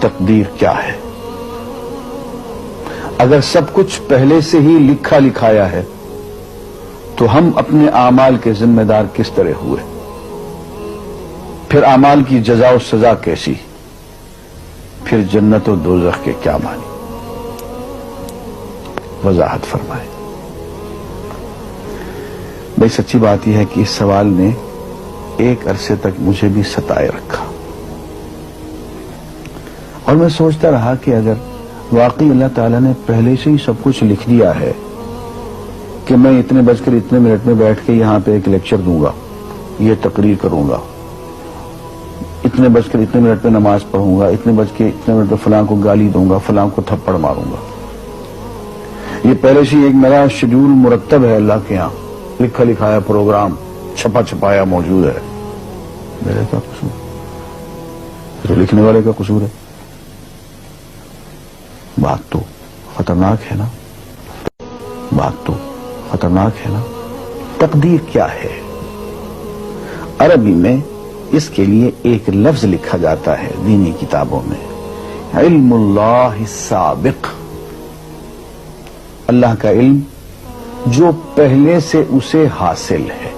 تقدیر کیا ہے؟ اگر سب کچھ پہلے سے ہی لکھا لکھایا ہے تو ہم اپنے اعمال کے ذمہ دار کس طرح ہوئے؟ پھر اعمال کی جزا و سزا کیسی؟ پھر جنت و دوزخ کے کیا معنی؟ وضاحت فرمائے۔ بھئی سچی بات یہ ہے کہ اس سوال نے ایک عرصے تک مجھے بھی ستائے رکھا، اور میں سوچتا رہا کہ اگر واقعی اللہ تعالیٰ نے پہلے سے ہی سب کچھ لکھ دیا ہے کہ میں اتنے بج کر اتنے منٹ میں بیٹھ کے یہاں پہ ایک لیکچر دوں گا، یہ تقریر کروں گا، اتنے بج کر اتنے منٹ میں نماز پڑھوں گا، اتنے بج کے اتنے منٹ میں فلاں کو گالی دوں گا، فلاں کو تھپڑ ماروں گا، یہ پہلے سے ایک میرا شیڈول مرتب ہے اللہ کے ہاں، لکھا لکھایا پروگرام چھپا چھپایا موجود ہے، میرے کیا قصور؟ تو لکھنے والے کا قصور ہے؟ بات تو خطرناک ہے نا، بات تو خطرناک ہے نا۔ تقدیر کیا ہے؟ عربی میں اس کے لیے ایک لفظ لکھا جاتا ہے دینی کتابوں میں، علم اللہ السابق، اللہ کا علم جو پہلے سے اسے حاصل ہے۔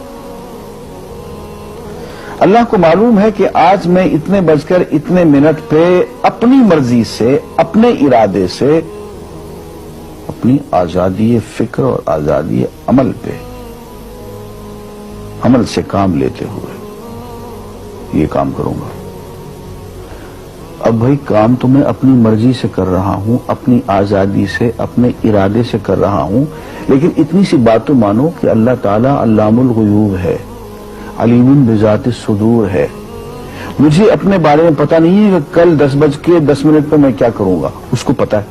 اللہ کو معلوم ہے کہ آج میں اتنے بج کر اتنے منٹ پہ اپنی مرضی سے، اپنے ارادے سے، اپنی آزادی فکر اور آزادی عمل پہ، عمل سے کام لیتے ہوئے یہ کام کروں گا۔ اب بھائی کام تو میں اپنی مرضی سے کر رہا ہوں، اپنی آزادی سے، اپنے ارادے سے کر رہا ہوں، لیکن اتنی سی بات تو مانو کہ اللہ تعالیٰ علام الغیوب ہے، علیم بذات الصدور ہے۔ مجھے اپنے بارے میں پتہ نہیں ہے کہ کل 10:10 پہ میں کیا کروں گا، اس کو پتا ہے۔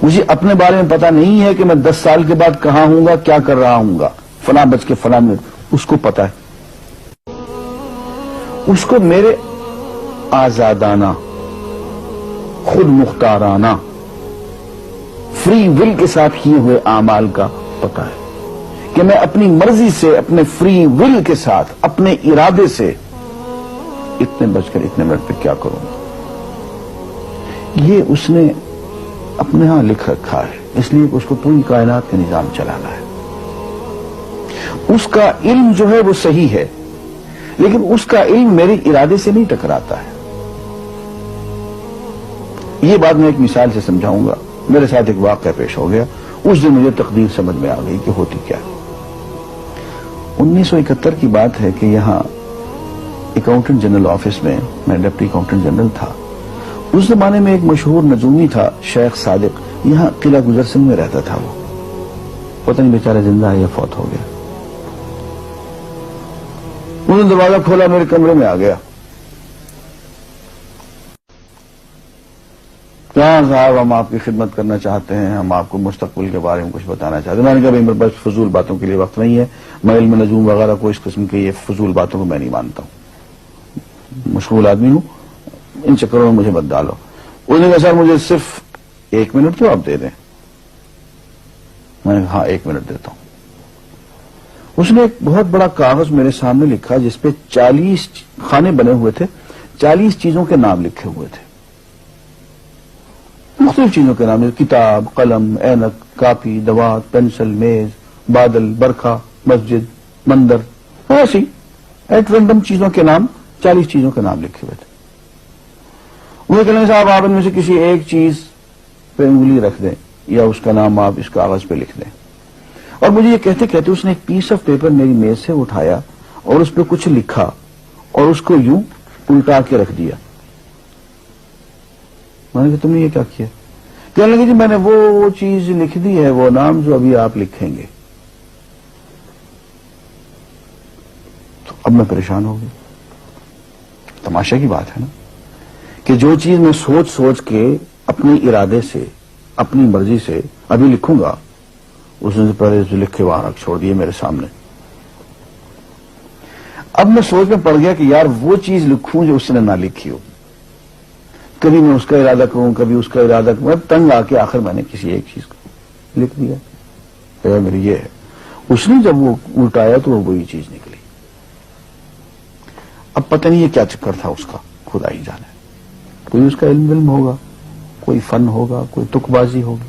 مجھے اپنے بارے میں پتہ نہیں ہے کہ میں 10 سال کے بعد کہاں ہوں گا، کیا کر رہا ہوں گا، فلاں بج کے فلاں منٹ، اس کو پتا ہے۔ اس کو میرے آزادانہ، خود مختارانہ، فری ول کے ساتھ کیے ہوئے اعمال کا پتا ہے کہ میں اپنی مرضی سے، اپنے فری ول کے ساتھ، اپنے ارادے سے اتنے بج کر اتنے منٹ پہ کیا کروں گا۔ یہ اس نے اپنے ہاں لکھ رکھا ہے، اس لیے کہ اس کو پوری کائنات کا نظام چلانا ہے۔ اس کا علم جو ہے وہ صحیح ہے، لیکن اس کا علم میرے ارادے سے نہیں ٹکراتا ہے۔ یہ بات میں ایک مثال سے سمجھاؤں گا۔ میرے ساتھ ایک واقعہ پیش ہو گیا، اس دن مجھے تقدیر سمجھ میں آ گئی کہ ہوتی کیا۔ 1971 کی بات ہے کہ یہاں اکاؤنٹنٹ جنرل آفس میں میں ڈپٹی اکاؤنٹنٹ جنرل تھا۔ اس زمانے میں ایک مشہور نجومی تھا شیخ صادق، یہاں قلعہ گزر سنگھ میں رہتا تھا۔ وہ پتہ نہیں بیچارہ زندہ ہے یا فوت ہو گیا۔ انہوں نے دروازہ کھولا، میرے کمرے میں آ گیا۔ کیا صاحب، ہم آپ کی خدمت کرنا چاہتے ہیں، ہم آپ کو مستقبل کے بارے میں کچھ بتانا چاہتے ہیں۔ میں نے کہا میرے پاس فضول باتوں کے لیے وقت نہیں ہے، میں علم نجوم وغیرہ کو، اس قسم کے یہ فضول باتوں کو میں نہیں مانتا ہوں، مشغول آدمی ہوں، ان چکروں میں مجھے مت ڈالو۔ انہوں نے کہا سر مجھے صرف 1 منٹ تو آپ دے دیں۔ میں نے کہا ہاں 1 منٹ دیتا ہوں۔ اس نے ایک بہت بڑا کاغذ میرے سامنے لکھا جس پہ 40 خانے بنے ہوئے تھے، 40 چیزوں کے نام لکھے ہوئے تھے، مختلف چیزوں کے نام، کتاب، قلم، اینک، کاپی، دوات، پینسل، میز، بادل، برکھا، مسجد، مندر، ایسی ایٹ رینڈم چیزوں کے نام، 40 چیزوں کے نام لکھے ہوئے تھے۔ انہیں کہنے صاحب آپ ان میں سے کسی ایک چیز پہ انگلی رکھ دیں یا اس کا نام آپ اس کاغذ پہ لکھ دیں۔ اور مجھے یہ کہتے کہتے اس نے ایک پیس آف پیپر میری میز سے اٹھایا اور اس پہ کچھ لکھا اور اس کو یوں الٹا کے رکھ دیا۔ میں نے کہا تم نے یہ کیا کیا؟ کہنے لگے جی میں نے وہ چیز لکھ دی ہے، وہ نام جو ابھی آپ لکھیں گے۔ تو اب میں پریشان ہو گیا۔ تماشا کی بات ہے نا کہ جو چیز میں سوچ سوچ کے اپنے ارادے سے، اپنی مرضی سے ابھی لکھوں گا، اس نے پہلے جو لکھے وہاں رکھ چھوڑ دیے میرے سامنے۔ اب میں سوچ میں پڑ گیا کہ یار وہ چیز لکھوں جو اس نے نہ لکھی ہو، کبھی میں اس کا ارادہ کروں، کبھی اس کا ارادہ کروں، میں تنگ آ کے آخر میں نے کسی ایک چیز کو لکھ دیا، میری یہ ہے۔ اس نے جب وہ الٹایا تو وہ وہی چیز نکلی۔ اب پتہ نہیں یہ کیا چکر تھا اس کا، خدا ہی جانے۔ کوئی اس کا علم ہوگا، کوئی فن ہوگا، کوئی تک بازی ہوگی،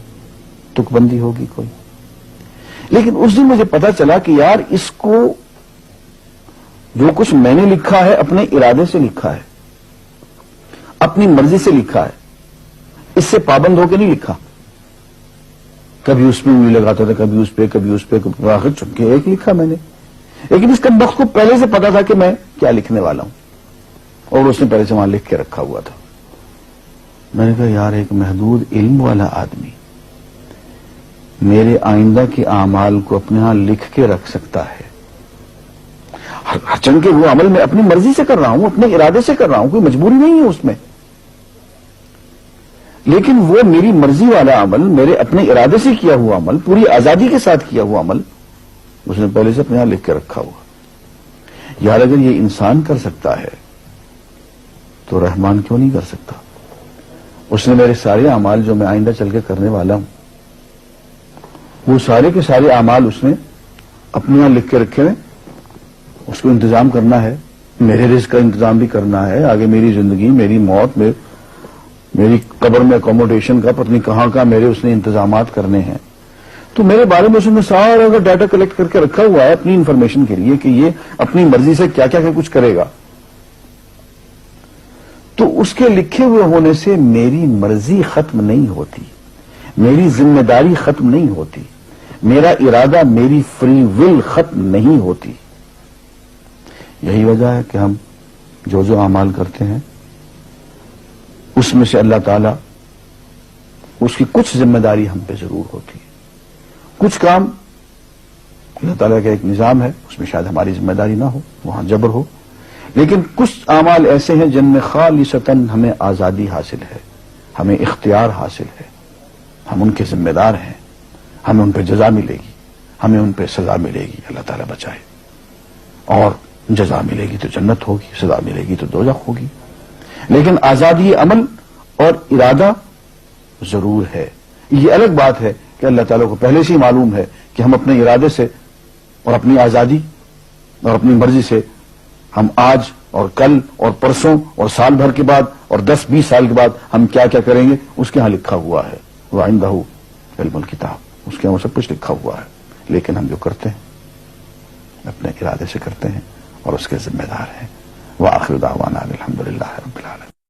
تک بندی ہوگی کوئی. لیکن اس دن مجھے پتا چلا کہ یار اس کو جو کچھ میں نے لکھا ہے اپنے ارادے سے لکھا ہے، اپنی مرضی سے لکھا ہے، اس سے پابند ہو کے نہیں لکھا. کبھی اس میں انگلی لگاتا تھا، کبھی اس پہ، کبھی اس پہ، آخر چن کے ایک لکھا میں نے. لیکن اس بخت کو پہلے سے پتا تھا کہ میں کیا لکھنے والا ہوں، اور اس نے پہلے سے وہاں لکھ کے رکھا ہوا تھا. میں نے کہا یار ایک محدود علم والا آدمی میرے آئندہ کے اعمال کو اپنے ہاں لکھ کے رکھ سکتا ہے. چن کے وہ عمل میں اپنی مرضی سے کر رہا ہوں، اپنے ارادے سے کر رہا ہوں، کوئی مجبوری نہیں ہے اس میں. لیکن وہ میری مرضی والا عمل، میرے اپنے ارادے سے کیا ہوا عمل، پوری آزادی کے ساتھ کیا ہوا عمل، اس نے پہلے سے اپنے یہاں لکھ کے رکھا ہوا. یار اگر یہ انسان کر سکتا ہے تو رحمان کیوں نہیں کر سکتا؟ اس نے میرے سارے اعمال جو میں آئندہ چل کے کرنے والا ہوں، وہ سارے کے سارے اعمال اس نے اپنے یہاں لکھ کے رکھے ہیں. اس کو انتظام کرنا ہے، میرے رزق کا انتظام بھی کرنا ہے، آگے میری زندگی، میری موت میں، میری قبر میں اکوموڈیشن کا پتہ نہیں کہاں کا میرے اس نے انتظامات کرنے ہیں. تو میرے بارے میں اس نے سارا کا ڈیٹا کلیکٹ کر کے رکھا ہوا ہے اپنی انفارمیشن کے لیے کہ یہ اپنی مرضی سے کیا کیا کچھ کرے گا. تو اس کے لکھے ہوئے ہونے سے میری مرضی ختم نہیں ہوتی، میری ذمہ داری ختم نہیں ہوتی، میرا ارادہ، میری فری ول ختم نہیں ہوتی. یہی وجہ ہے کہ ہم جو اعمال کرتے ہیں اس میں سے اللہ تعالیٰ اس کی کچھ ذمہ داری ہم پہ ضرور ہوتی ہے. کچھ کام اللہ تعالیٰ کا ایک نظام ہے، اس میں شاید ہماری ذمہ داری نہ ہو، وہاں جبر ہو. لیکن کچھ اعمال ایسے ہیں جن میں خالصتاً ہمیں آزادی حاصل ہے، ہمیں اختیار حاصل ہے، ہم ان کے ذمہ دار ہیں، ہمیں ان پہ جزا ملے گی، ہمیں ان پہ سزا ملے گی، اللہ تعالیٰ بچائے. اور جزا ملے گی تو جنت ہوگی، سزا ملے گی تو دوزخ ہوگی. لیکن آزادی عمل اور ارادہ ضرور ہے. یہ الگ بات ہے کہ اللہ تعالیٰ کو پہلے سے ہی معلوم ہے کہ ہم اپنے ارادے سے اور اپنی آزادی اور اپنی مرضی سے ہم آج اور کل اور پرسوں اور سال بھر کے بعد اور 10-20 سال کے بعد ہم کیا کیا کریں گے اس کے ہاں لکھا ہوا ہے. وَعِندَهُ عِلْمُ الْكِتَابِ، اس کے ہاں سب کچھ لکھا ہوا ہے. لیکن ہم جو کرتے ہیں اپنے ارادے سے کرتے ہیں اور اس کے ذمہ دار ہیں. وآخر دعوانا الحمدللہ.